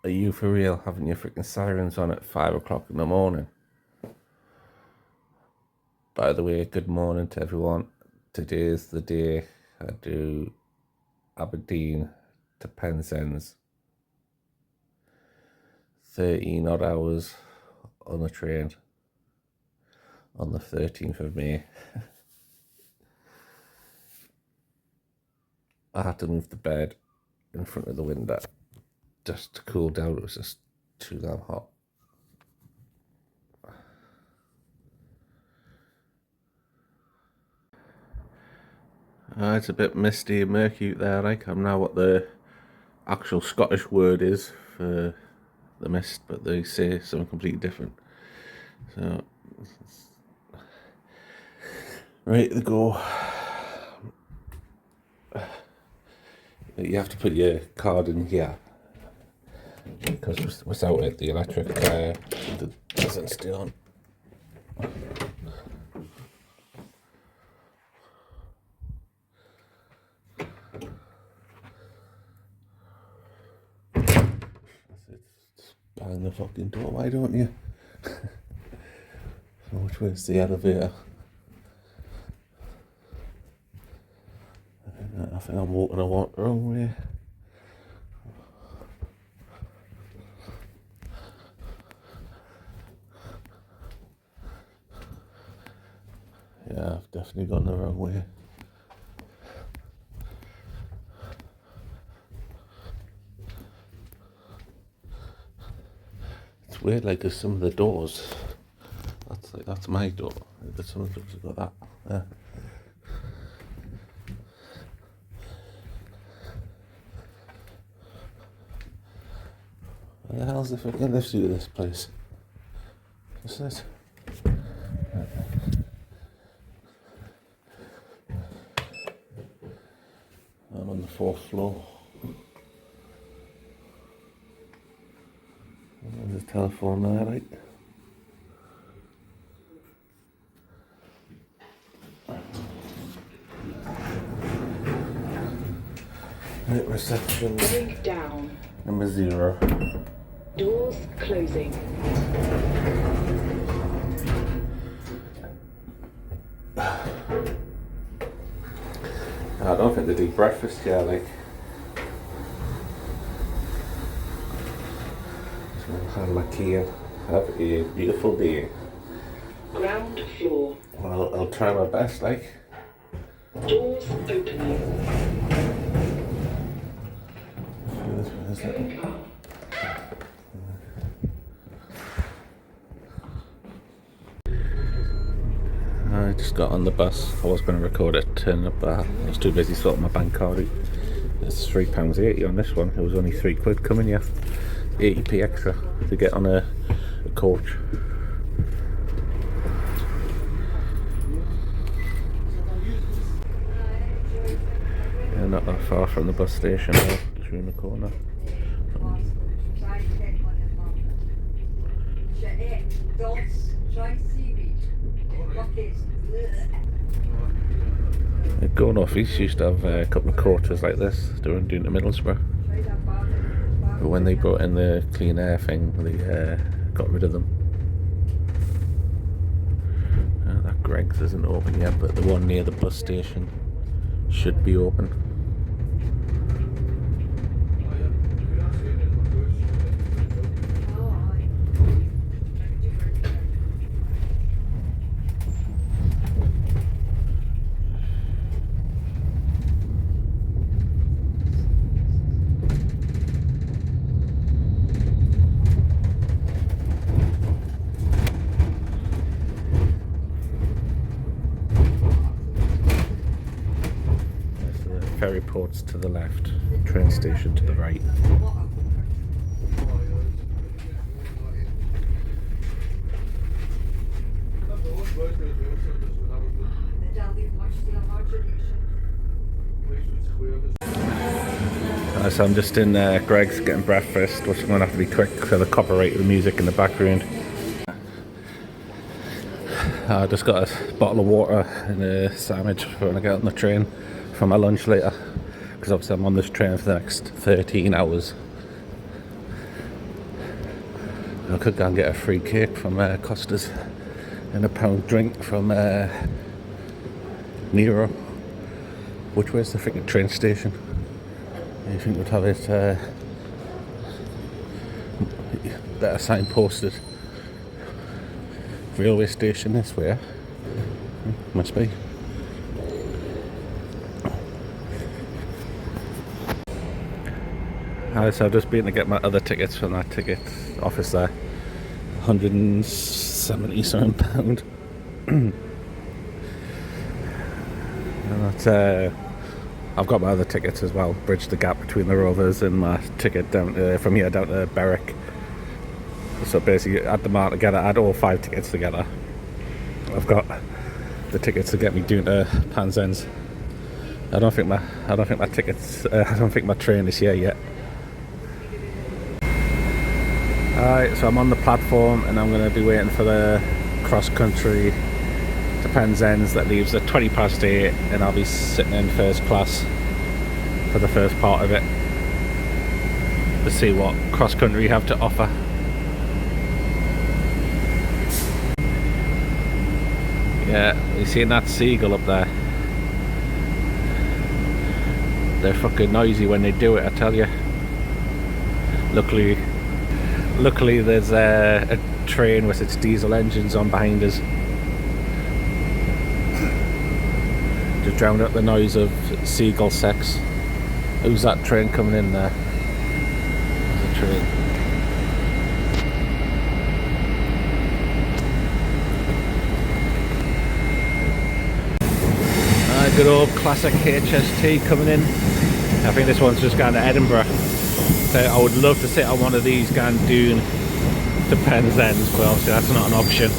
Are you for real having your freaking sirens on at 5 o'clock in the morning? By the way, good morning to everyone. Today is the day I do Aberdeen to Penzance. 13 odd hours on the train on the 13th of May. I had to move the bed in front of the window just to cool down. It was just too damn hot. It's a bit misty and murky out there, like. I'm now what the actual Scottish word is for the mist, but they say something completely different. So, ready to go. You have to put your card in here, because without it, the electric doesn't stay on. Bang the fucking door, why don't you? So which way's the elevator? I think I'm walking the wrong way. Yeah, I've definitely gone the wrong way. It's weird, like, there's some of the doors. That's my door. There's some of the doors have got that. Yeah. What the hell's the fucking lift to this place? What's this? I'm on the 4th floor. There's a telephone there, right? Right, reception. Going down. Number 0. Doors closing. I don't think they do breakfast here, like. So I'll have my key and have a beautiful day. Ground floor. Well, I'll try my best, like. Doors opening. Is it? Going up. I just got on the bus. I was going to record it, turn up, but I was too busy sorting my bank card out. It's £3.80 on this one. It was only £3 coming here. 80p extra to get on a coach. Yeah, not that far from the bus station, though. Just around the corner. Going off east used to have a couple of coaches like this. They were doing to Middlesbrough, but when they brought in the clean air thing, they got rid of them. That Greg's isn't open yet, but the one near the bus station should be open. Ferry ports to the left, train station to the right. So I'm just in Greg's getting breakfast, which I'm going to have to be quick for the copyright of the music in the background. I just got a bottle of water and a sandwich for when I get on the train for my lunch later, because obviously I'm on this train for the next 13 hours. I could go and get a free cake from Costa's and a pound drink from Nero. Which way's the freaking train station? You think we'd have it better signposted? Railway station this way. Must be. So I've just been to get my other tickets from that ticket office there. £170 something. And that's, I've got my other tickets as well. Bridge the gap between the Rovers and my ticket down from here down to Berwick. So basically, add them all together. Add all 5 tickets together. I've got the tickets to get me down to Penzance. I don't think my tickets. I don't think my train is here yet. Alright, so I'm on the platform and I'm going to be waiting for the cross country to Penzance that leaves at 8:20 and I'll be sitting in first class for the first part of it to see what cross country have to offer. Yeah, you seen that seagull up there? They're fucking noisy when they do it, I tell you. Luckily there's a train with its diesel engines on behind us. Just drowned out the noise of seagull sex. Who's that train coming in there? There's a train. Good old classic HST coming in. I think this one's just going to Edinburgh. So I would love to sit on one of these going down to Penzance, but obviously that's not an option.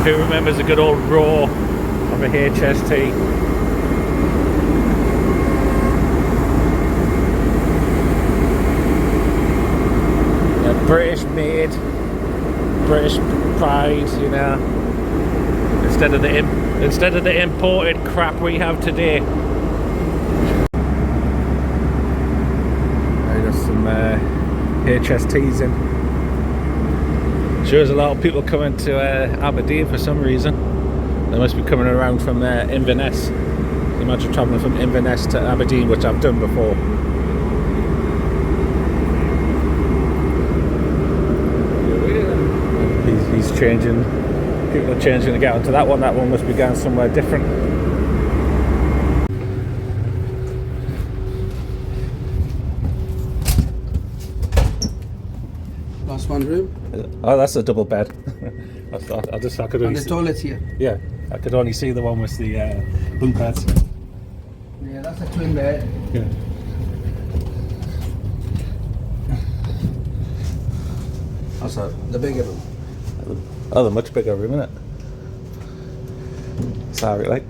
Who remembers a good old roar of a HST? British made, British pride, you know. Instead of the imported crap we have today. I got some HSTs in. Sure, there's a lot of people coming to Aberdeen for some reason. They must be coming around from Inverness. Imagine travelling from Inverness to Aberdeen, which I've done before. He's changing. People are changing to get onto that one. That one must be going somewhere different. Last one room. Oh, that's a double bed. I could only And the toilet here. Yeah, I could only see the one with the bunk beds. Yeah, that's a twin bed. Yeah. That's the bigger room. Oh, the much bigger room, isn't it? Sorry, like.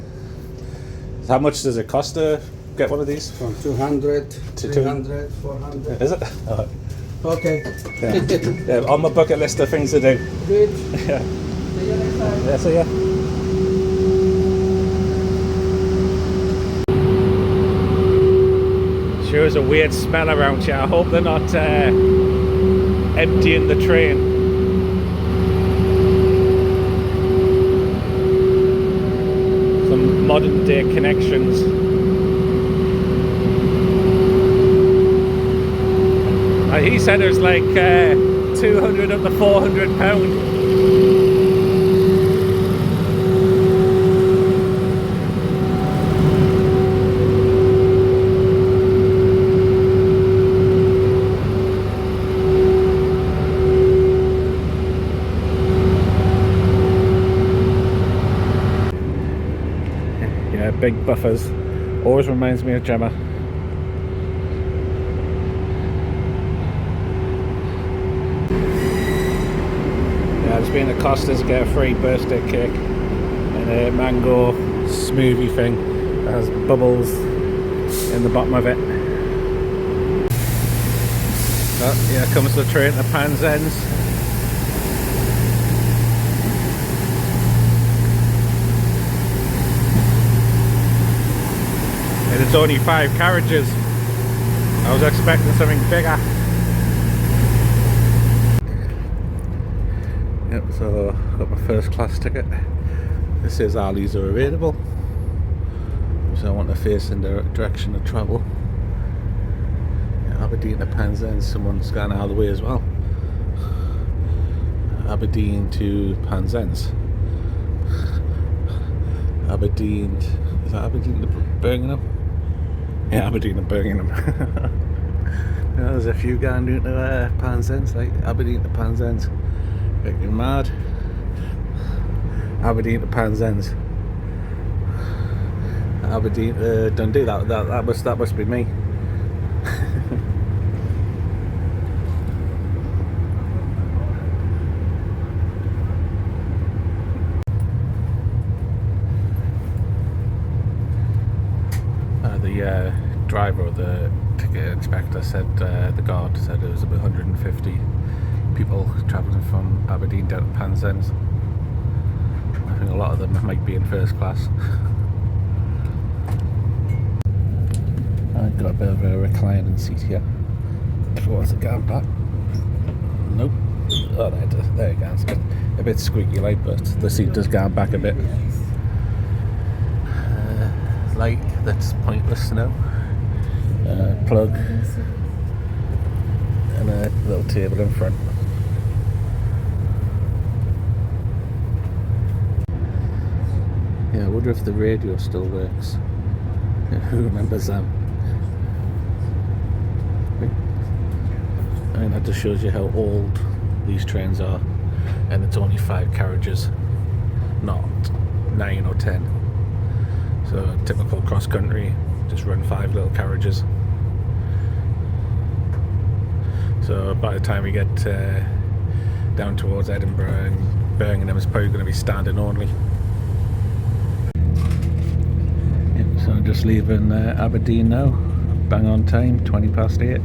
So how much does it cost to get one of these? From 200, To 300, 400. Is it? Oh, Okay. yeah. Yeah, on my bucket list of things to do. Good. Yeah. See you next time. Yeah, see ya. Sure is a weird smell around here. I hope they're not emptying the train. Some modern day connections. He said there's like 200 of the £400. Yeah, big buffers. Always reminds me of Gemma. Yeah, just been at Costa's to get a free birthday cake and a mango smoothie thing that has bubbles in the bottom of it. Oh, yeah, comes the train to Penzance. it's only 5 carriages. I was expecting something bigger. Yep, so got my first class ticket. This says alleys are available, so I want to face in the direction of travel. Aberdeen to Penzance, someone's gone out of the way as well. Aberdeen to Penzance. Aberdeen, is that Aberdeen to Birmingham? Yeah, Aberdeen to Birmingham. Yeah, there's a few going down to Penzance, like Aberdeen to Penzance. Freaking mad. Aberdeen to Penzance. Aberdeen to Dundee. That must be me. The driver or the ticket inspector said, the guard said it was about 150 people travelling from Aberdeen down to Penzance. I think a lot of them might be in first class. I've got a bit of a reclining seat here. If it wants to go back. Nope. Oh, there it goes. A bit squeaky light, but the seat does go back a bit. Light that's pointless now. Plug and a little table in front. Yeah, I wonder if the radio still works. Who remembers them? I mean, that just shows you how old these trains are, and it's only 5 carriages, not 9 or 10. So typical cross country, just run 5 little carriages. So by the time we get down towards Edinburgh and Birmingham, it's probably going to be standing only. Yep, so I'm just leaving Aberdeen now, bang on time, 8:20.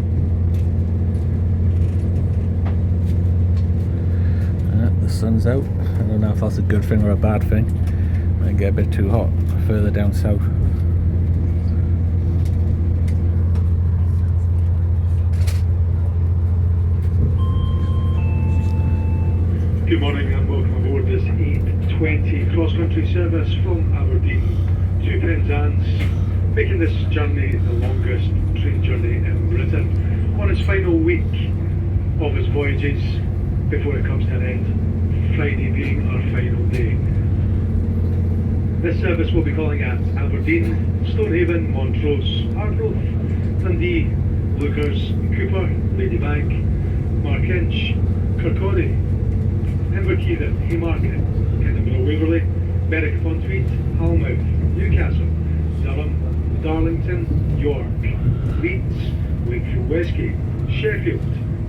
The sun's out. I don't know if that's a good thing or a bad thing. Might get a bit too hot further down south. Good morning and welcome aboard this 8:20 cross-country service from Aberdeen to Penzance, making this journey the longest train journey in Britain on its final week of its voyages before it comes to an end, Friday being our final day. This service will be calling at Aberdeen, Stonehaven, Montrose, Arbroath, Dundee, Lookers, Cooper, Ladybank, Markinch, Kirkcaldy, Inverkeithing, Haymarket, Edinburgh Waverley, Berwick-upon-Tweed, Halmouth, Newcastle, Durham, Darlington, York, Leeds, Wakefield Westgate, Sheffield,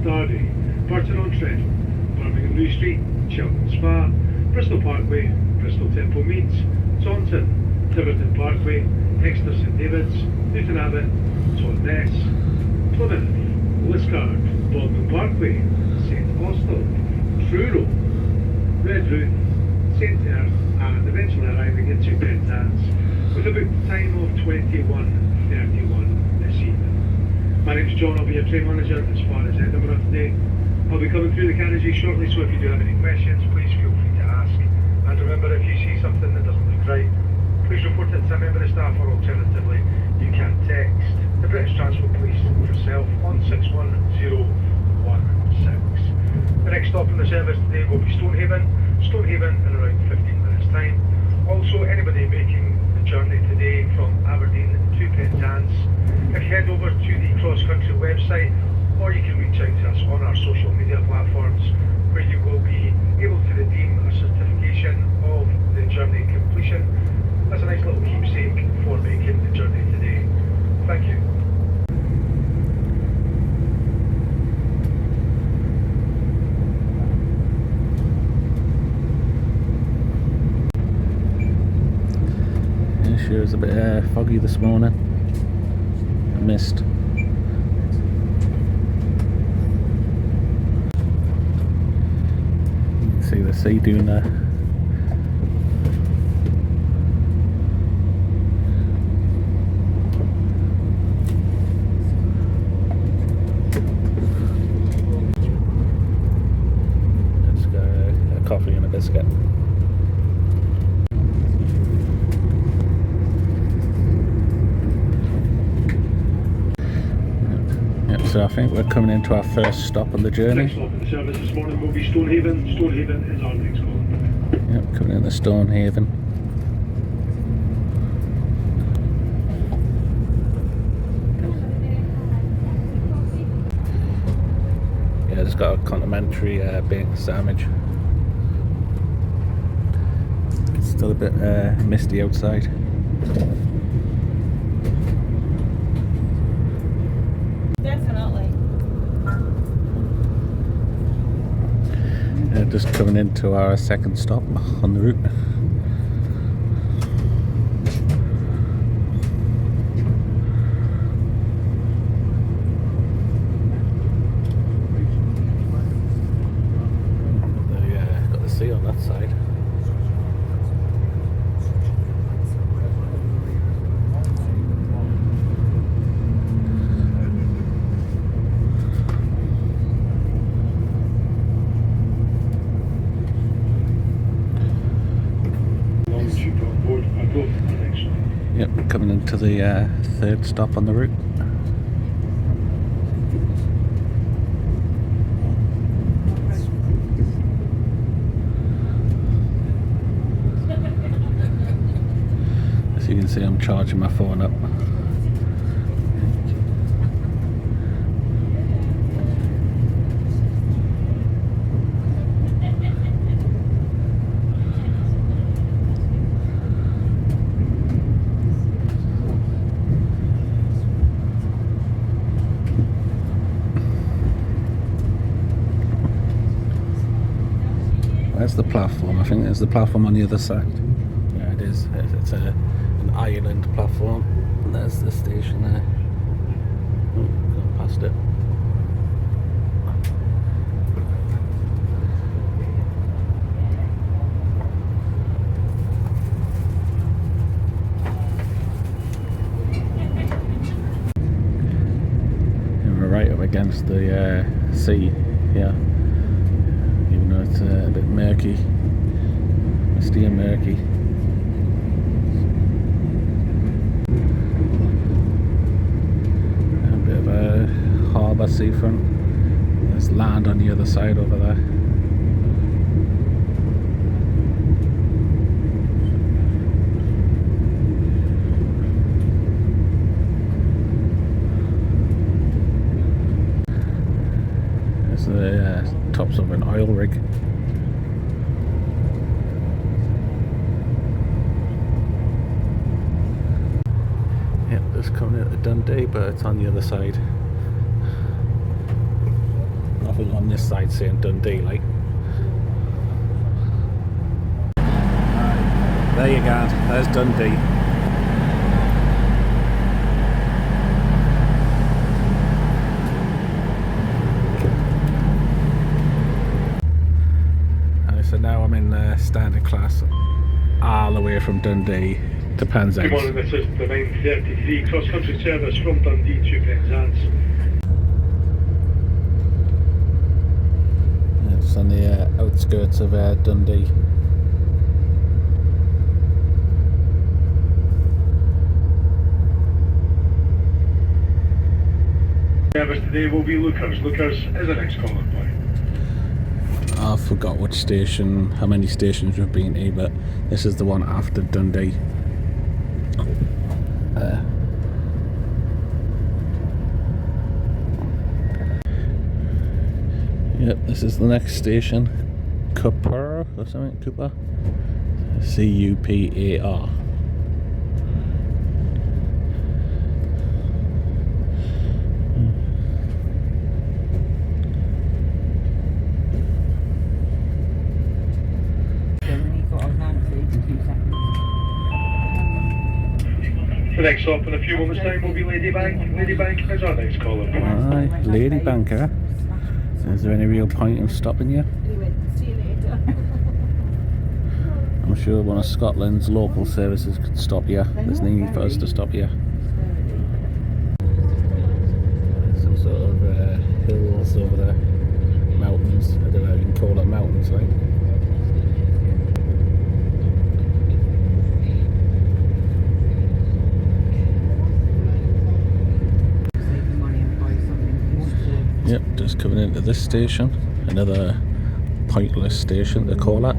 Derby, Burton-on-Trent, Birmingham New Street, Cheltenham Spa, Bristol Parkway, Bristol Temple Meads, Taunton, Tiverton Parkway, Exeter St David's, Newton Abbot, Totnes, Plymouth, Liscard, Bodmin Parkway, St Austell, Truro, Redruth, St Eyre, and eventually arriving into Penzance with a booked time of 21:31 this evening. My name's John, I'll be your train manager as far as Edinburgh today. I'll be coming through the carriages shortly, so if you do have any questions, please feel free to ask. And remember, if you see something that doesn't look right, please report it to a member of staff, or alternatively, you can text the British Transport Police yourself on 61016. The next stop in the service today will be Stonehaven in around 15 minutes time. Also, anybody making the journey today from Aberdeen to Penzance, if you head over to the cross country website, or you can reach out to us on our social media platforms, where you will be able to redeem a certification of the journey completion. That's a nice little keepsake for making the journey today. Thank you. Sure, it's a bit foggy this morning. I missed. You can see the sea dune there. coffee and a biscuit. Yep, so I think we're coming into our first stop on the journey. Next stop in the service this morning will be Stonehaven. Stonehaven is our next call. Yep, coming into Stonehaven. Yeah, just got a complimentary bacon sandwich. It's still a bit misty outside. Definitely. Just coming into our second stop on the route. Got the sea on that side. Yep, coming into the third stop on the route. As you can see, I'm charging my phone up. Where's the platform? I think there's the platform on the other side. Yeah, it is. It's an island platform. And there's the station there. Oh, gone past it. And we're right up against the sea here. Even though it's a bit murky, misty and murky. A bit of a harbour seafront. There's land on the other side over there. There's the tops of an oil rig. Yep, just coming out of Dundee, but it's on the other side. Nothing on this side saying Dundee, like. There you go, there's Dundee. So now I'm in standard class all the way from Dundee to Penzance. Good morning, this is the 9:33 cross-country service from Dundee to Penzance. It's on the outskirts of Dundee. Service today will be Lookers. Lookers is the next caller point. I forgot which station, how many stations we've been to, but this is the one after Dundee. Yep, this is the next station. Cupar or something, Cupar? C-U-P-A-R. The next stop in a few moments' time will be Ladybank. Ladybank is our next caller. Aye, Ladybank, huh? Is there any real point in stopping you? See you later. I'm sure one of Scotland's local services could stop you. There's no need for us to stop you. Some sort of hills over there. Mountains. I don't know if you can call them mountains, like. into this station, another pointless station to call at.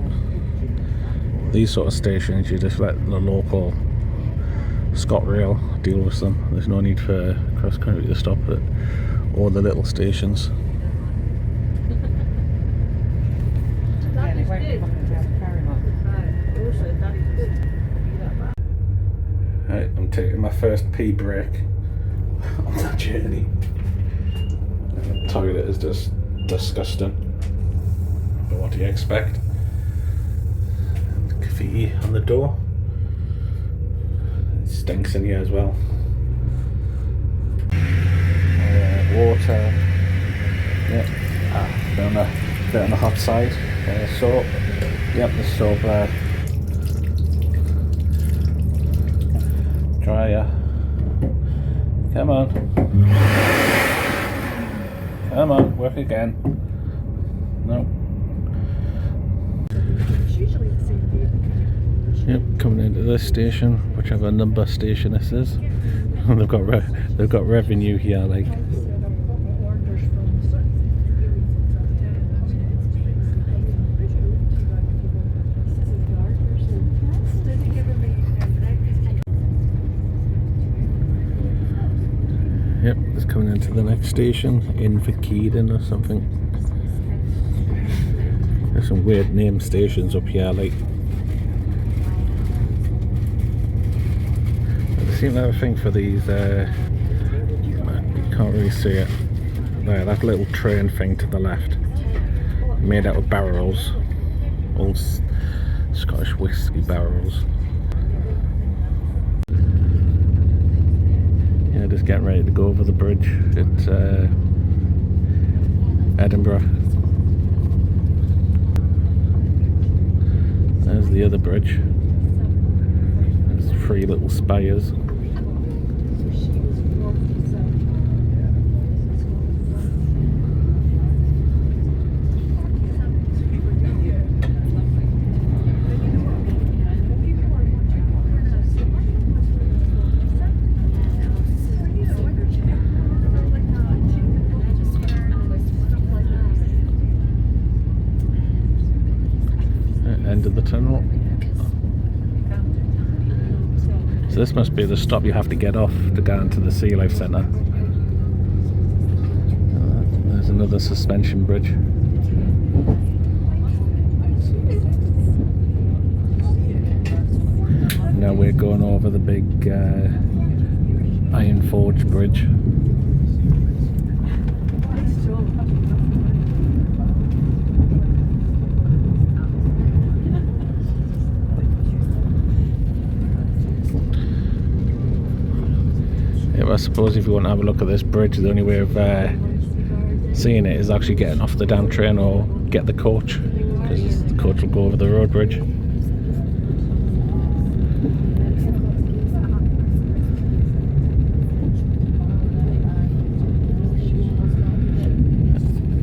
These sort of stations, you just let the local ScotRail deal with them. There's no need for cross country to stop at all the little stations. Right, I'm taking my first pee break on that journey. The toilet is just disgusting. But what do you expect? Graffiti on the door. It stinks in here as well. Water. Yep. Bit on the hot side. Soap. Yep, the soap there. Dryer. Come on. Come on, work again. No. Yep, coming into this station, whichever number station this is. they've got revenue here, like. Yep, it's coming into the next station, Inverkeithing or something. There's some weird name stations up here, like. They seem to have a thing for these, you can't really see it. There, that little train thing to the left. Made out of barrels. Old Scottish whiskey barrels. Yeah, just getting ready to go over the bridge at Edinburgh. There's the other bridge. There's 3 little spires. End of the tunnel. So this must be the stop you have to get off to go into the Sea Life Centre. There's another suspension bridge. Now we're going over the big Iron Forge Bridge. I suppose if you want to have a look at this bridge, the only way of seeing it is actually getting off the damn train or get the coach, because the coach will go over the road bridge.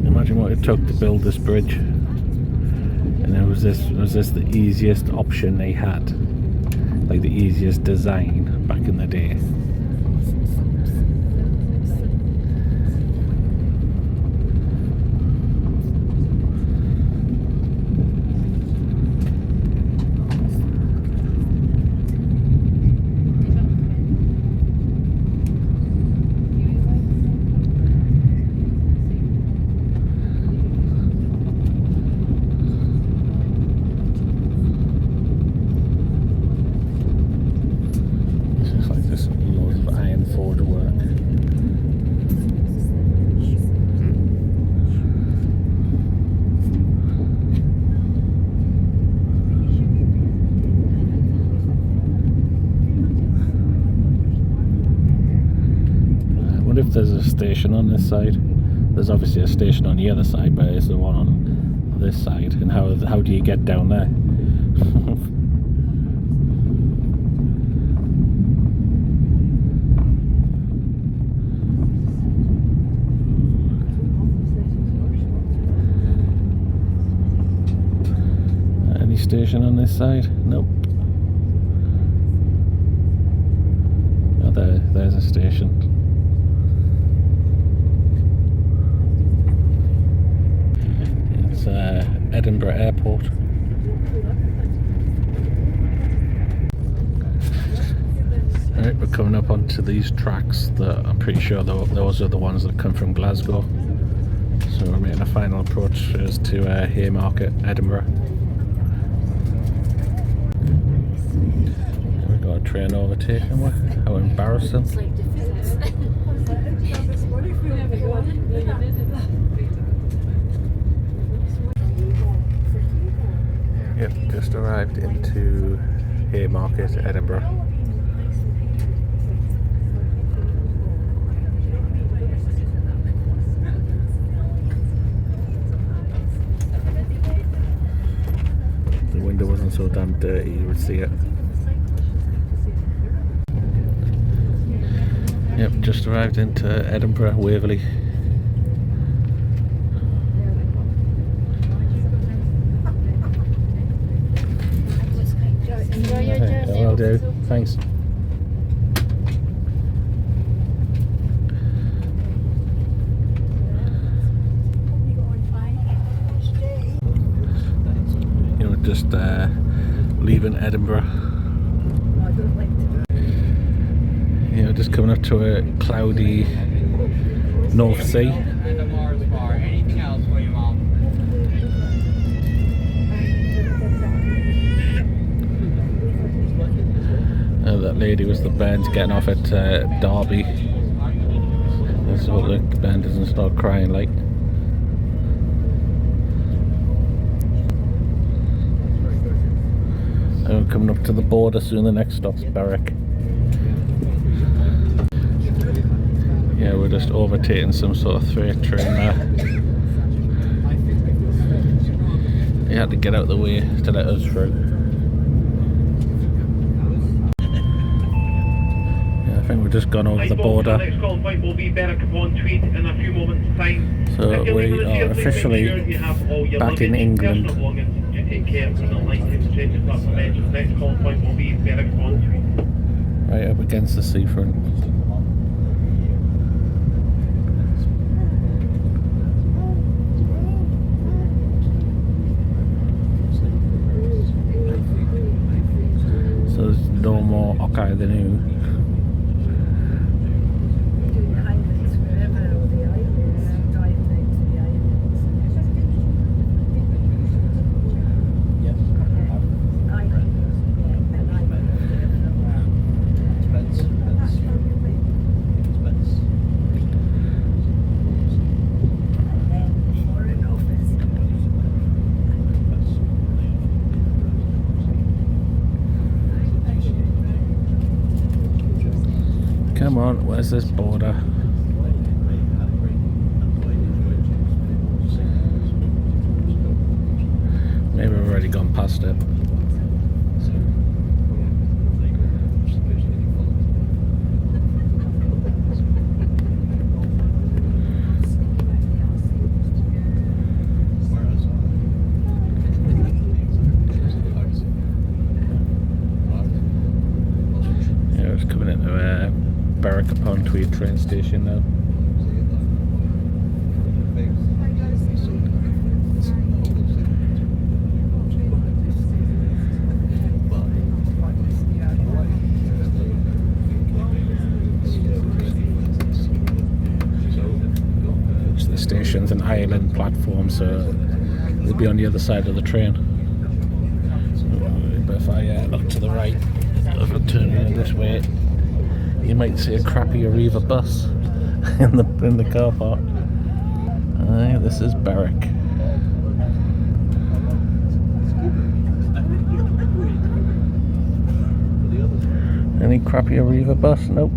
Imagine what it took to build this bridge, and then was this the easiest option they had, like the easiest design back in the day. If there's a station on this side, there's obviously a station on the other side, but it's the one on this side, and how do you get down there? Any station on this side? Nope. Oh, there's a station. Edinburgh Airport. Right, we're coming up onto these tracks that I'm pretty sure those are the ones that come from Glasgow. So we're making a final approach as to Haymarket, Edinburgh. We've got a train overtaking. How embarrassing. Yep, just arrived into Haymarket, Edinburgh. If the window wasn't so damn dirty, you would see it. Yep, just arrived into Edinburgh, Waverley. Enjoy your journey. Will do. Thanks. You know, just leaving Edinburgh. You know, just coming up to a cloudy North Sea. That lady was the band getting off at Derby. Let's hope the band doesn't start crying like. And coming up to the border soon, the next stop's Berwick. Yeah, we're just overtaking some sort of freight train there. He had to get out of the way to let us through. Yeah, I think we've just gone over the border. Next call point will be Berwick upon Tweed in a few moments' time. So we are officially back in England. You take care from the line to change the platform. Next call point will be Berwick upon Tweed. Right up against the seafront. So there's no more Okai the New. Come on, where's this border? Maybe we've already gone past it. Yeah, it's coming into Berwick upon Tweed train station now. The station's an island platform, so it'll be on the other side of the train. But if I look to the right, if I turn around this way, you might see a crappy Arriva bus in the car park. This is Berwick. Any crappy Arriva bus? Nope.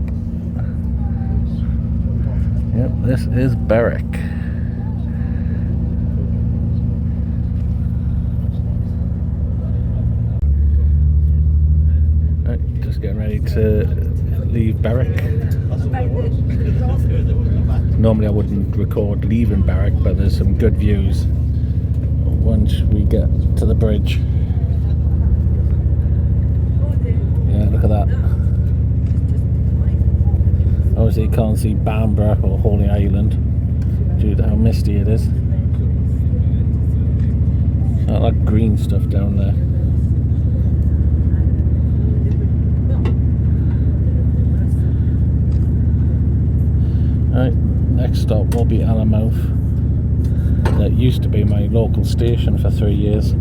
Yep, this is Berwick. Right, just getting ready to leave Berwick. Normally I wouldn't record leaving Berwick, but there's some good views once we get to the bridge. Yeah, look at that. Obviously you can't see Bamburgh or Holy Island due to how misty it is. All that green stuff down there. Right, next stop will be Allenmouth. That used to be my local station for 3 years.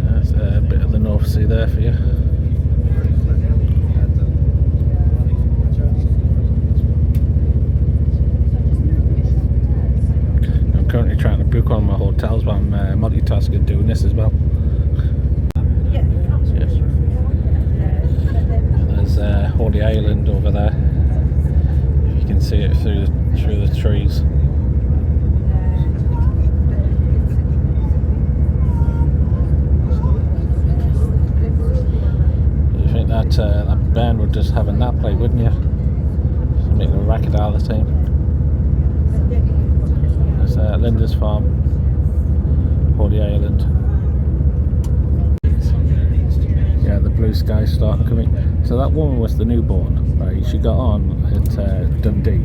There's a bit of the North Sea there for you. I'm currently trying to book one of my hotels, but I'm multitasking doing this as well. Yeah. There's Holy Island over there. You can see it through the trees. You think that that band would just have a nap like, wouldn't you? Just making a racket all the time. There's Linda's Farm, Holy Island. Yeah, the blue sky's starting coming. So that woman was the newborn, right? She got on at Dundee.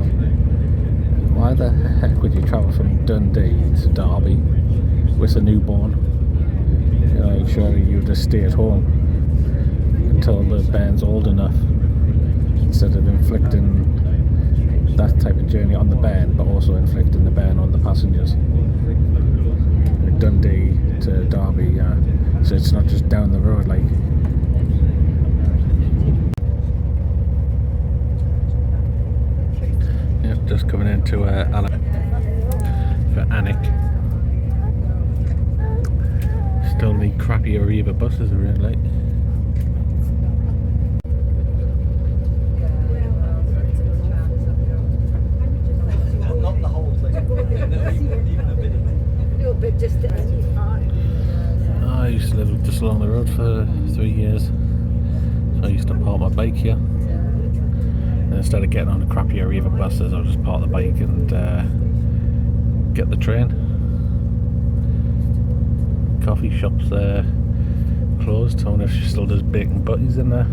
Why the heck would you travel from Dundee to Derby with a newborn? You know, surely you would just stay at home until the bairn's old enough, instead of inflicting that type of journey on the bairn, but also inflicting the bairn on the passengers. Dundee to Derby, so it's not just down the road like. Yep, just coming into Allen for Anik. Still the crappy Arriva buses are in late. Not the whole thing. Even a bit. A little bit just at any time. I used to live just along the road for 3 years, so I used to park my bike here. And instead of getting on the crappy Arriva buses, I'll just park the bike and get the train. Coffee shops closed. I wonder if she still does bacon butties in there.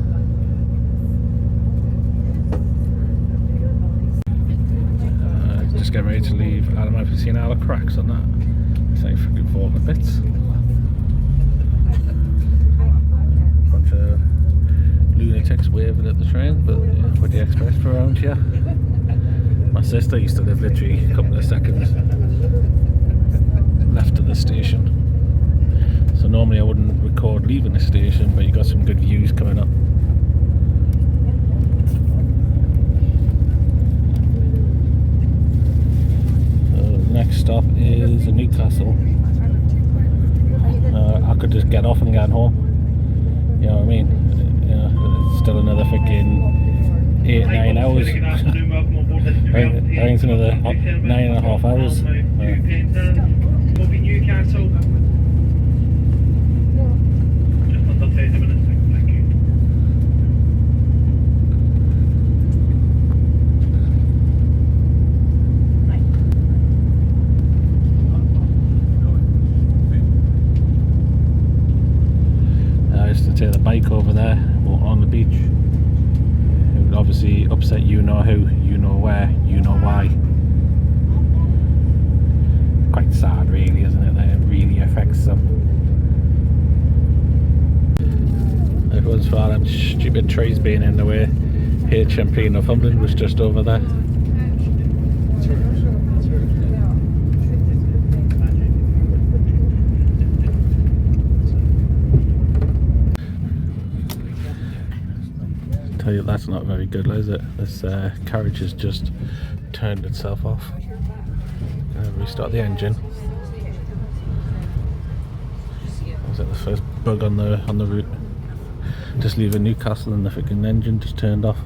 Just getting ready to leave. I don't know if you've seen all the cracks on that. It's like freaking falling to bits. Bunch of lunatics waving at the train, but yeah, with the express for around here. My sister used to live literally a couple of seconds left of the station. So normally I wouldn't record leaving the station, but you got some good views coming up. Next stop is Newcastle. I could just get off and get home. You know what I mean? You know, it's still another freaking 8-9 hours. I think it's another 9.5 hours. Will be Newcastle. Just under 30 minutes. Thank you. I used to take the bike over there, or on the beach. It would obviously upset you know who, you know where, you know why. Quite sad really, isn't it, that it really affects them. If it was for them stupid trees being in the way, HMP Northumberland was just over there. Tell you that's not very good, is it? This carriage has just turned itself off. Restart the engine. Was that the first bug on the route? Just leaving Newcastle and the freaking engine just turned off.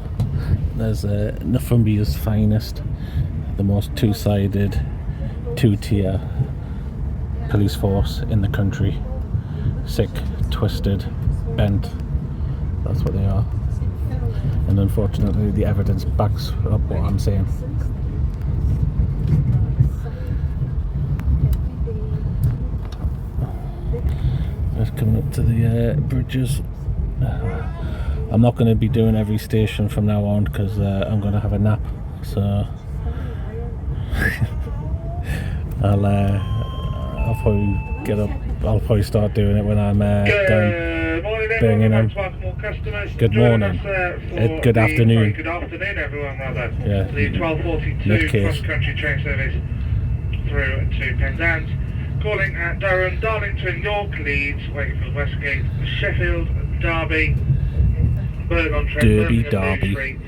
There's Northumbria's finest, the most two-sided, two-tier police force in the country. Sick, twisted, bent. That's what they are. And unfortunately the evidence backs up what I'm saying. Just coming up to the bridges. I'm not going to be doing every station from now on because I'm going to have a nap, so I'll probably get up. I'll probably start doing it when I'm down Birmingham. Good morning. Good afternoon. Good afternoon, everyone. Rather. Yeah. The 12:42 Nutcase. cross-country train service through to Penzance, calling at Durham, Darlington, York, Leeds, Wakefield, Westgate, Sheffield, Derby, Burn-on-Trent, Derby, Birmingham, New Derby. Street,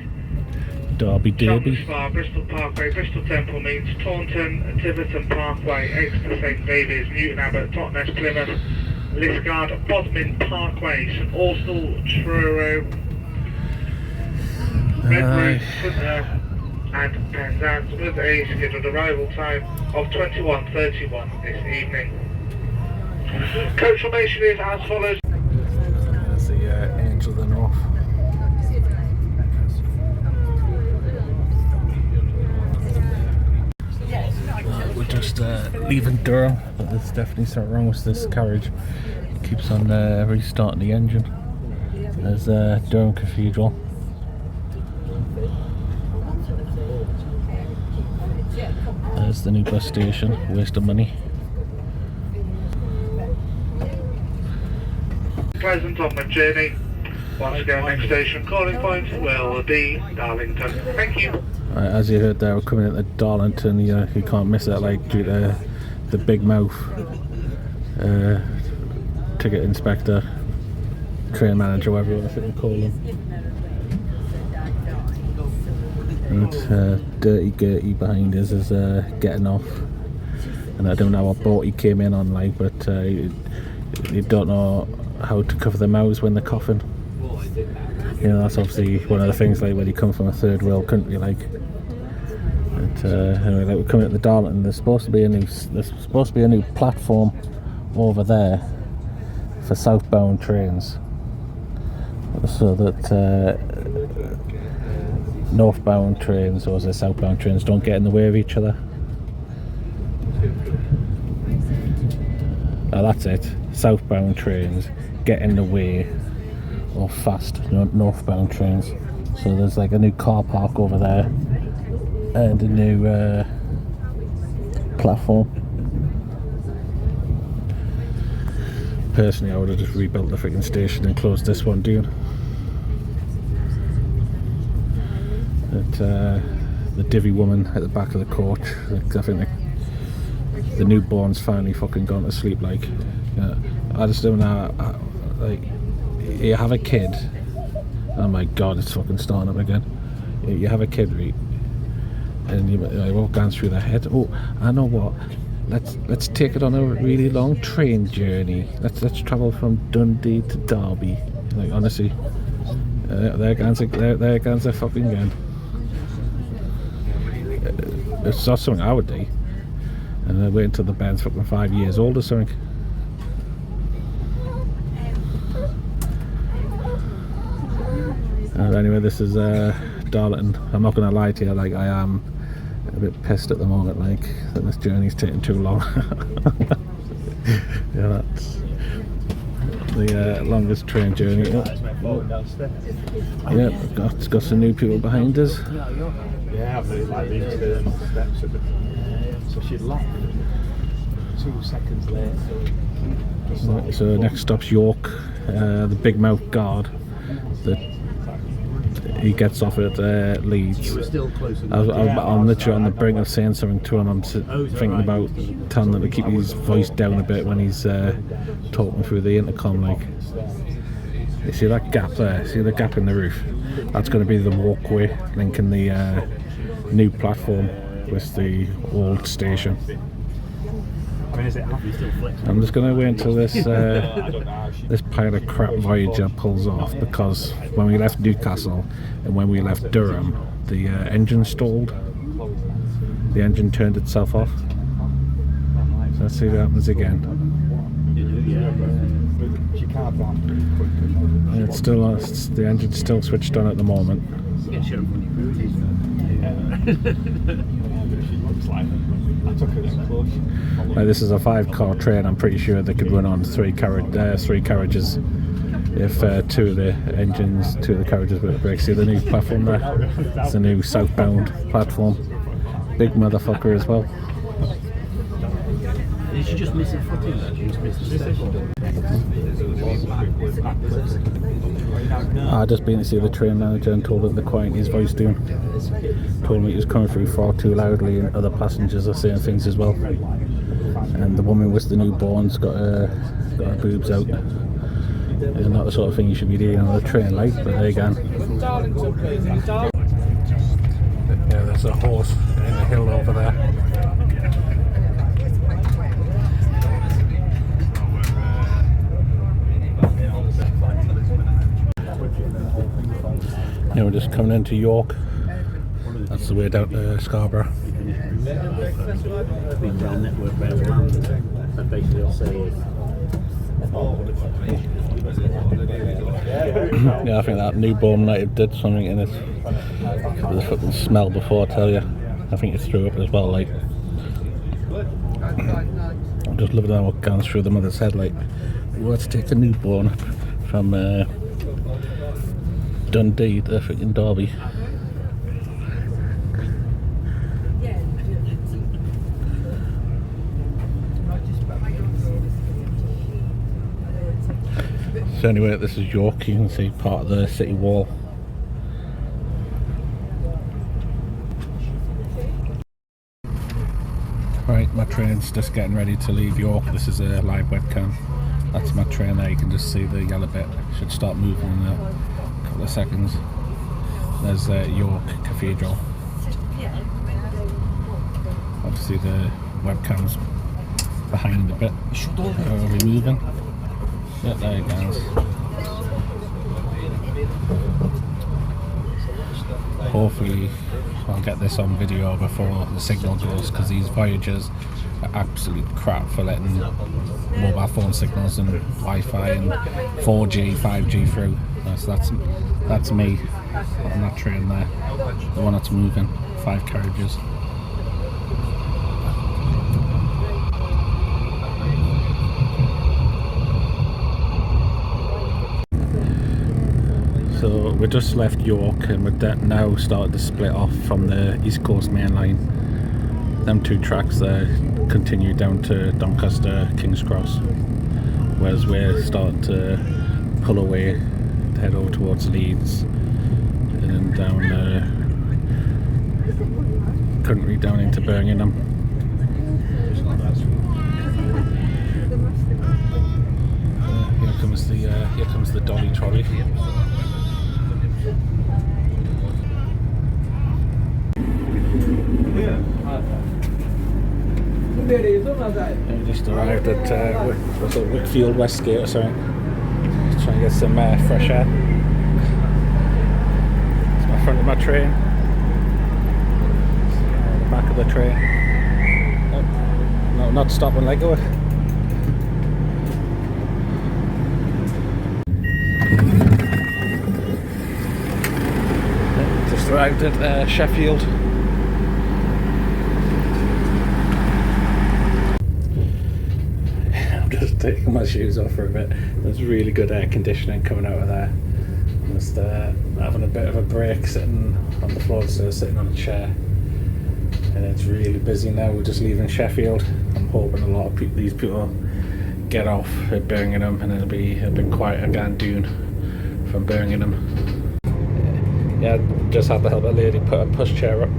Derby, Cheltenham Derby. Spa, Bristol Parkway, Bristol Temple Meads, Taunton, Tiverton Parkway, Exeter St David's, Newton Abbot, Totnes, Plymouth, Liskeard, Bodmin Parkway, St Austell, Truro, Redbridge, St Earth and Penzance, with a scheduled arrival time of 21:31 this evening. Coach formation is as follows. There's the Angel of the North. We're just leaving Durham, but there's definitely something wrong with this carriage. It keeps on restarting the engine. There's Durham Cathedral. There's the new bus station. Waste of money. Pleasant onward journey. Once again, next station calling point will be Darlington. Thank you. As you heard there, we're coming into Darlington. You can't miss it, like, due to the big mouth ticket inspector, train manager, whatever you want to call them. And Dirty Gertie behind us is getting off, and I don't know what boat he came in on, like, but you don't know how to cover their mouths when they're coughing. You know, that's obviously one of the things, like, when you come from a third world country, like. But anyway, like, we're coming at the Darlington. There's supposed to be a new platform over there for southbound trains, so that northbound trains or southbound trains don't get in the way of each other. That's it. Southbound trains get in the way of fast northbound trains. So there's like a new car park over there and a new platform. Personally, I would have just rebuilt the freaking station and closed this one down. But the divvy woman at the back of the coach, I think the newborn's finally fucking gone to sleep. Like, I just don't know. Like, you have a kid. Oh my god, it's fucking starting up again. You have a kid, right? And you walk down through their head. Oh, I know what. Let's take it on a really long train journey. Let's travel from Dundee to Derby. Like, honestly, there goes a fucking gun. It's not something I would do. And then wait until the band's fucking 5 years old or something. Anyway, this is Darlington. I'm not going to lie to you, like, I am a bit pissed at the moment, like, that this journey's taking too long. Yeah, that's the longest train journey. Yeah, got some new people behind us. Yeah, but it's like these steps a bit. So she left 2 seconds later. So next stop's York, the big mouth guard that he gets off at Leeds. I'm literally on the brink of saying something to him. I'm thinking about telling him to keep his voice down a bit when he's talking through the intercom. Like, you see that gap there? See the gap in the roof? That's going to be the walkway linking the new platform with the old station. I'm just going to wait until this this pile of crap Voyager pulls off, because when we left Newcastle and when we left Durham, the engine stalled. The engine turned itself off. So let's see what happens again. And it's still on, the engine's still switched on at the moment. Now, this is a 5-car train. I'm pretty sure they could run on 3 carriages if 2 of the carriages were to break. See the new platform there? It's a new southbound platform. Big motherfucker as well. just missing footage. She's missing step. I just been to see the train manager and told him the quiet his voice doing. Told me he was coming through far too loudly and other passengers are saying things as well. And the woman with the newborn's got her boobs out. It's not the sort of thing you should be doing on a train like, but there you go. Yeah, there's a horse in the hill over there. Yeah, we're just coming into York. That's the way down to Scarborough. Big rail network rail land. That basically will say. Yeah, I think that newborn might have did something in it. The fucking smell before, I tell you. I think it threw up as well, like. I'm just loving how it goes through the mother's head, like, let's take a newborn from Dundee to freaking Derby. So anyway, this is York. You can see part of the city wall. Right, my train's just getting ready to leave York. This is a live webcam. That's my train there. You can just see the yellow bit. Should start moving in a couple of seconds. There's York Cathedral. Obviously the webcam's behind a bit. Are we moving? Yeah, there it goes. Hopefully I'll get this on video before the signal goes, because these voyages are absolute crap for letting mobile phone signals and Wi-Fi and 4G, 5G through. So that's me on that train there, the one that's moving, 5 carriages. So we just left York and we're now started to split off from the East Coast main line. Them 2 tracks there continue down to Doncaster, King's Cross, whereas we're starting to pull away to head over towards Leeds and then down country down into Birmingham. Here comes the dolly trolley. We just arrived at Wickfield Westgate or something. Just trying to get some fresh air. It's my front of my train. The back of the train. No, not stopping like it. Just arrived at Sheffield. Just taking my shoes off for a bit. There's really good air conditioning coming out of there. Just having a bit of a break sitting on the floor instead of sitting on a chair. And it's really busy now. We're just leaving Sheffield. I'm hoping a lot of these people get off at Birmingham and it'll be a bit quiet again due from Birmingham. Yeah, just had to help a lady put a pushchair up.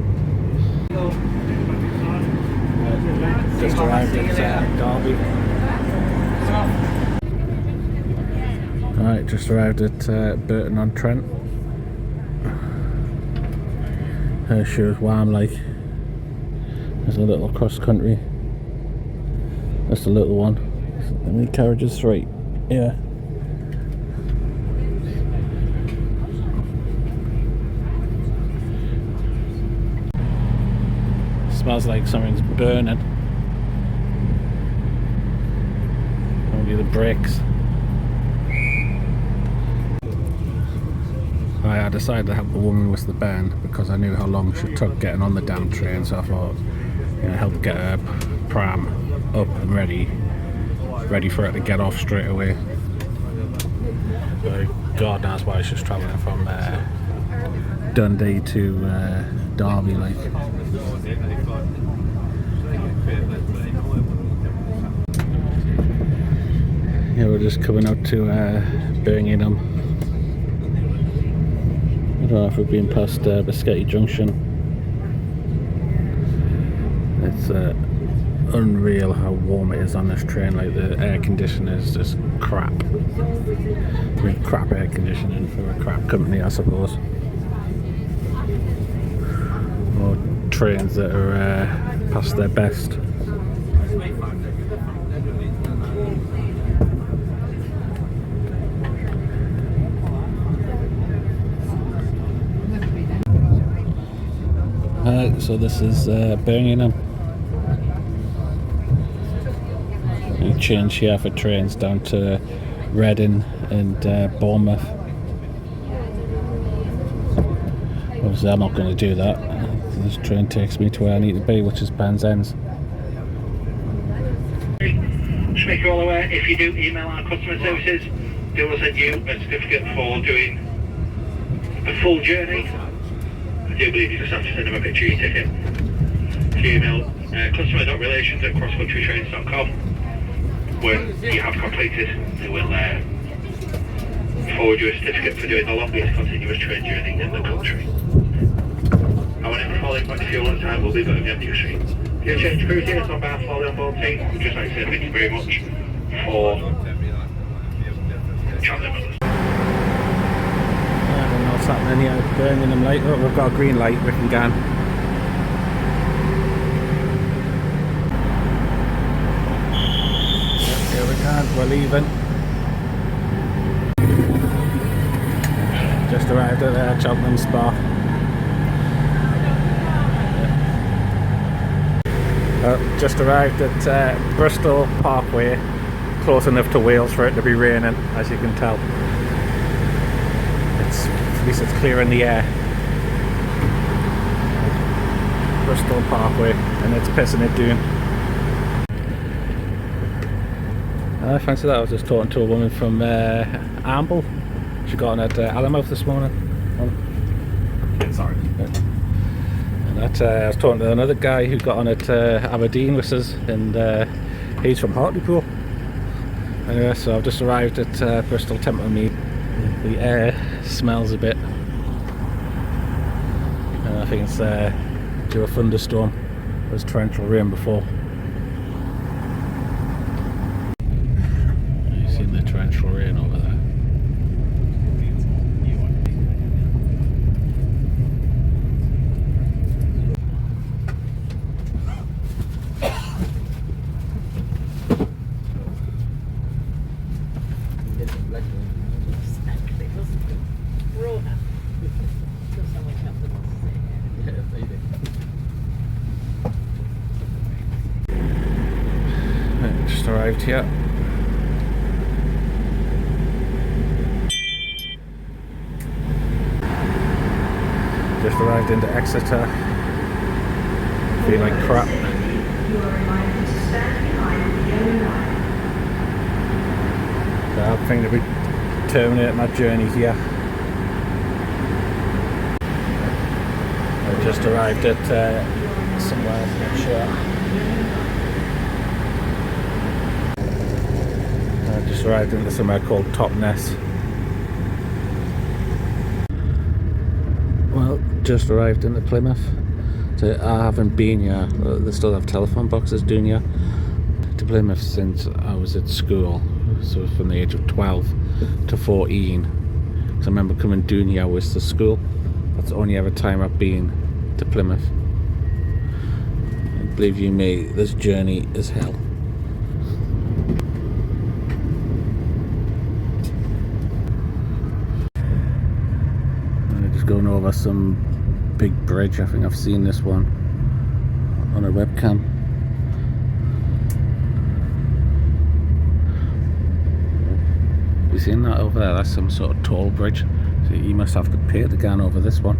Just arrived at Derby. Right, just arrived at Burton-on-Trent. Her shoes warm like. There's a little cross country. That's the little one. How many carriages? 3. Yeah. Smells like something's burning. Only the brakes. I decided to help the woman with the band because I knew how long she took getting on the damn train, so I thought, help get her pram up and ready for her to get off straight away. But God knows why she's travelling from Dundee to Derby, like. Yeah, we're just coming out to Birmingham. I don't know if we've been past Biscotti Junction. It's unreal how warm it is on this train. Like, the air conditioning is just crap. I mean, crap air conditioning for a crap company, I suppose. More trains that are past their best. So this is Birmingham. You change here for trains down to Reading and Bournemouth. Obviously I'm not going to do that. This train takes me to where I need to be, which is Penzance. Just make you all aware, if you do email our customer services, they will send you a certificate for doing the full journey. I do believe you just have to send them a picture of your ticket. If you email customer.relations@crosscountrytrains.com, when you have completed, they will forward you a certificate for doing the longest continuous train journey in the country. However, the following back to fuel on time will be going on New Street. If you change crews here, on behalf of all the on-board team, we'd just like to say thank you very much for travelling with us. I don't know what's happening here. Birmingham light. Oh, we've got a green light. We can go on. Yep, here we can. We're leaving. Just arrived at Cheltenham Spa. Just arrived at Bristol Parkway, close enough to Wales for it to be raining, as you can tell. At least it's clear in the air. Bristol Parkway, and it's pissing it down. I fancy that. I was just talking to a woman from Amble. She got on at Allenmouth this morning. Sorry. And that, I was talking to another guy who got on at Aberdeen with us, and he's from Hartlepool. Anyway, so I've just arrived at Bristol Temple Mead. The air smells a bit. I think it's due a thunderstorm. There was torrential rain before. You've seen the torrential rain over there. Just arrived here. Just arrived into Exeter. Feel like crap. So I'm thinking of terminating my journey here. I just arrived at somewhere, I'm not sure. I just arrived into somewhere called Totnes. Well, just arrived into Plymouth. So I haven't been here. They still have telephone boxes doing here. To Plymouth since I was at school. So from the age of 12 to 14. Because I remember coming down here with the school. That's the only ever time I've been to Plymouth. And believe you me, this journey is hell. Going over some big bridge. I think I've seen this one on a webcam. You seen that over there? That's some sort of tall bridge. So you must have to pay to go over this one.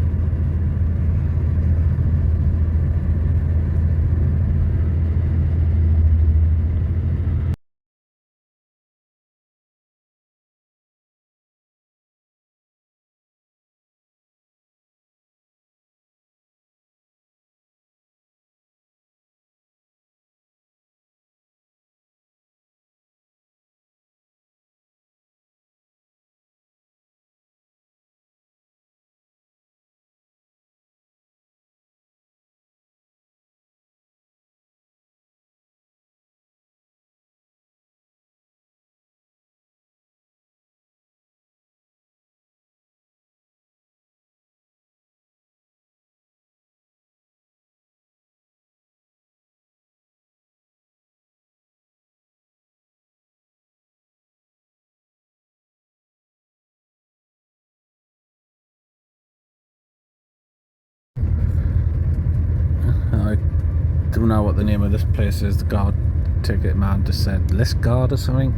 don't know what the name of this place is. The guard ticket man just said list guard or something.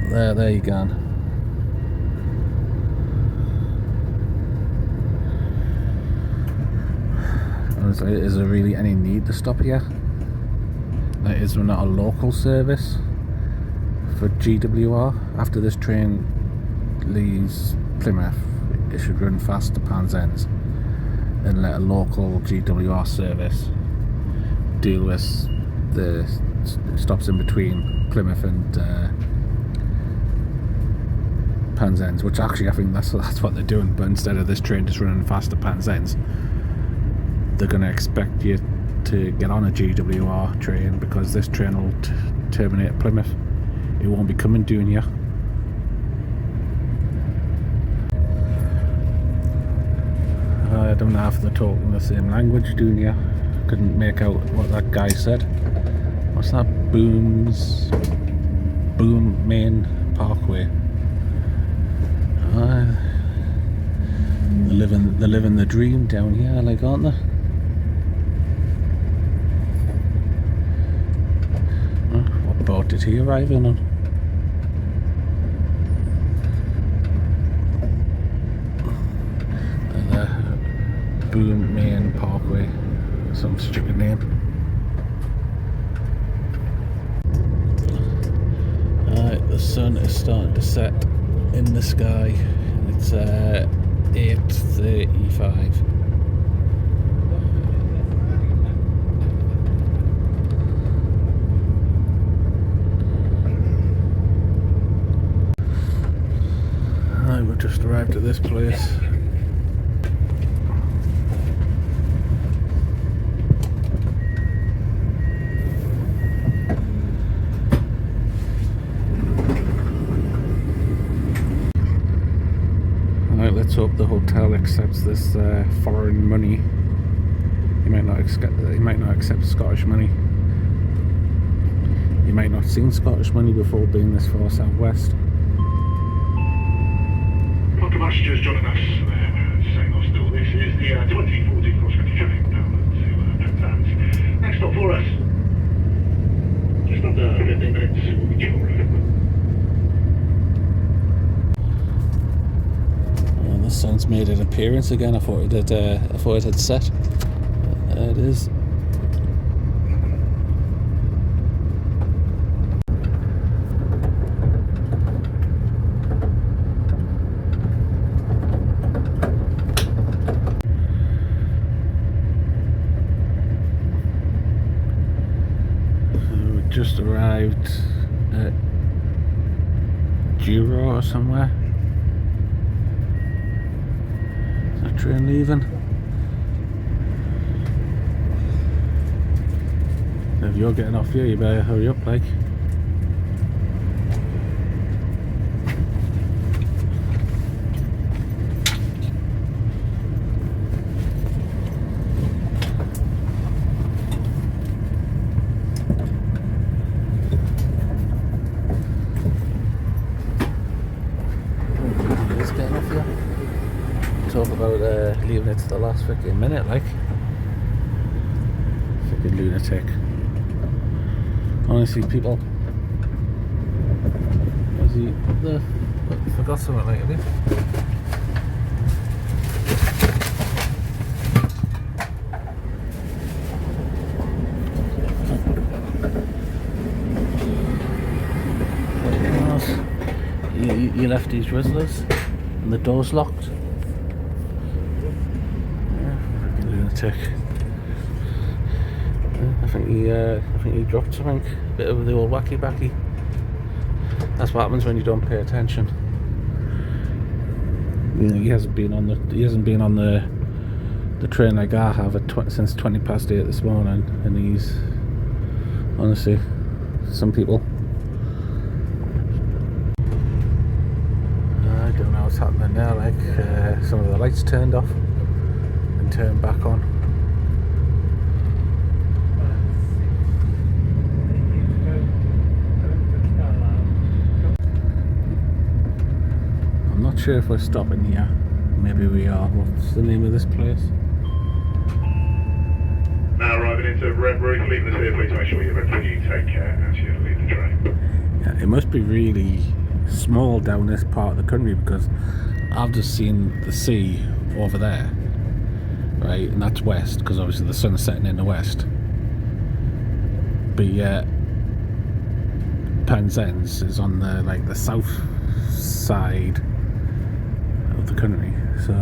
There you go. Is there really any need to stop here? Like, is there not a local service for GWR? After this train leaves Plymouth, it should run fast to Penzance and let a local GWR service deal with the stops in between Plymouth and Penzance, which actually I think that's what they're doing. But instead of this train just running fast to Penzance, they're going to expect you to get on a GWR train, because this train will terminate at Plymouth. It won't be coming down here. I don't know if they're talking the same language down here. Couldn't make out what that guy said. What's that? Boom Main Parkway. They're living the dream down here, like, aren't they? What boat did he arrive in on? Boom Main Parkway, some stupid name. Alright, the sun is starting to set in the sky. It's 8:35. Alright, we've just arrived at this place. Let's hope the hotel accepts this foreign money. He might not accept Scottish money. You might not have seen Scottish money before being this far southwest. Welcome, passengers joining us. Saying us still, this is the 2040 cross-country train down to Penzance. Next stop for us. Just under 15 minutes, we'll be due. The sun's made an appearance again. I thought it had set. There it is. So we just arrived at Juro or somewhere. Train leaving. If you're getting off here, you better hurry up, like. Who's getting off here? Talk about leaving it to the last freaking minute, like. Freaking lunatic. Honestly, people. Was he there? I forgot something like it. You left these Rizzlers and the door's locked. Lunatic. I think he dropped something. A bit of the old wacky backy. That's what happens when you don't pay attention. You know, he hasn't been on the train like I have since 8:20 this morning, and he's honestly, some people. I don't know what's happening now. Like some of the lights turned off and turned back on. I'm not sure if we're stopping here. Maybe we are. What's the name of this place? So we're leaving this here, please make sure you're ready. You take care as you leave the train. Yeah, it must be really small down this part of the country, because I've just seen the sea over there, right, and that's west, because obviously the sun's setting in the west. But yet Penzance is on the south side of the country, so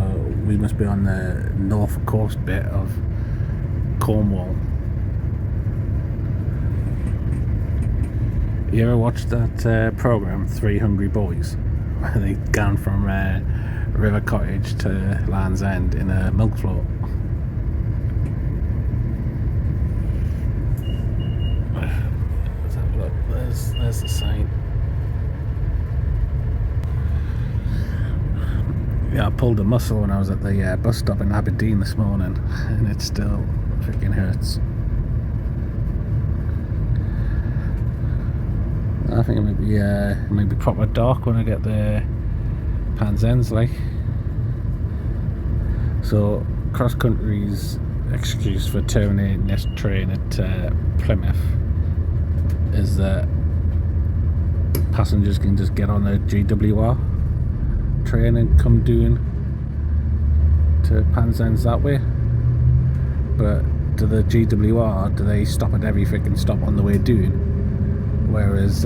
we must be on the north coast bit of Cornwall. You ever watched that programme, Three Hungry Boys, where they gone from River Cottage to Land's End in a milk float? Let's have a look. There's the sign. Yeah, I pulled a muscle when I was at the bus stop in Aberdeen this morning, and it still freaking hurts. I think it might be proper dark when I get the Penzance, like. So cross country's excuse for terminating this train at Plymouth is that passengers can just get on a GWR train and come doing to Penzance that way. But to the GWR, do they stop at every freaking stop on the way doing? Whereas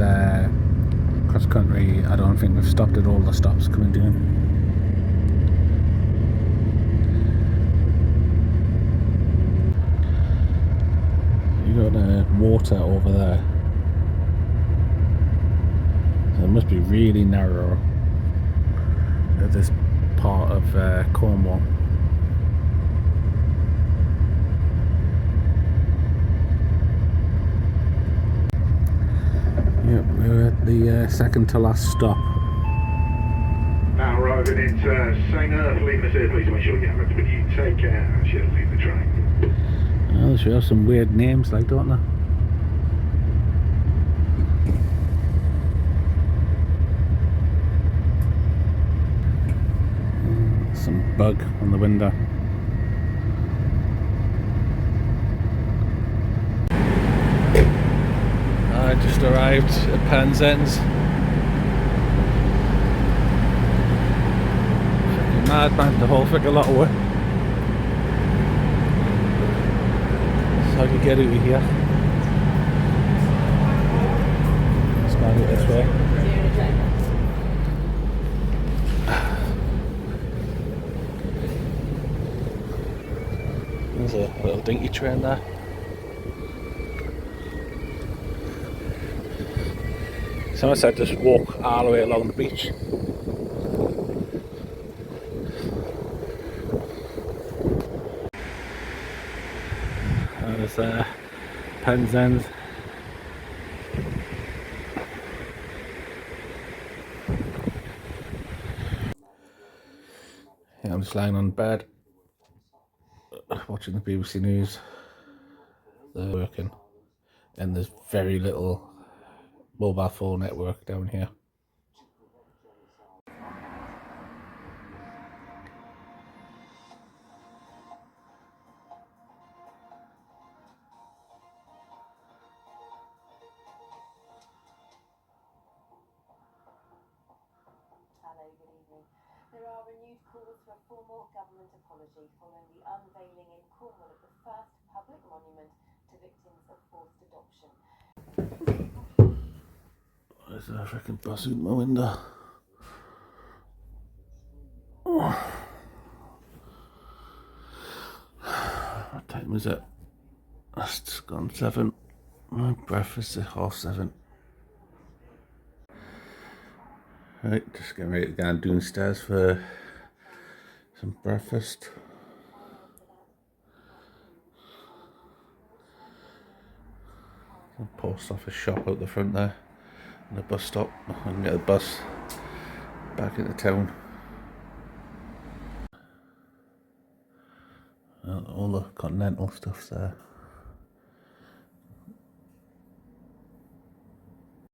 cross country, I don't think we've stopped at all the stops coming down. You got water over there. So it must be really narrow at this part of Cornwall. Yep, we're at the second to last stop. Now arriving into St. Earth, leaving this here, please make sure you have it, but you take care as you leave the train. Oh, they should have some weird names, like, don't they? Some bug on the window. I just arrived at Penzance. Fucking mad, man, the whole freaking lot of work. So how do you get out of here? Let's go out this way. There's a little dinky train there. Someone said just walk all the way along the beach. There's Penzance. Yeah, I'm just lying on bed watching the BBC News. They're working, and there's very little mobile phone network down here. Hello, good evening. There are renewed calls for a formal government apology following the unveiling in Cornwall of the first public monument to victims of forced adoption. There's a freaking bus in my window. Oh. What time is it? It's just gone 7. My breakfast is 7:30. Right, just getting ready to go downstairs for some breakfast. Post office shop out the front there, and the bus stop. I can get the bus back into town. All the Continental stuff's there.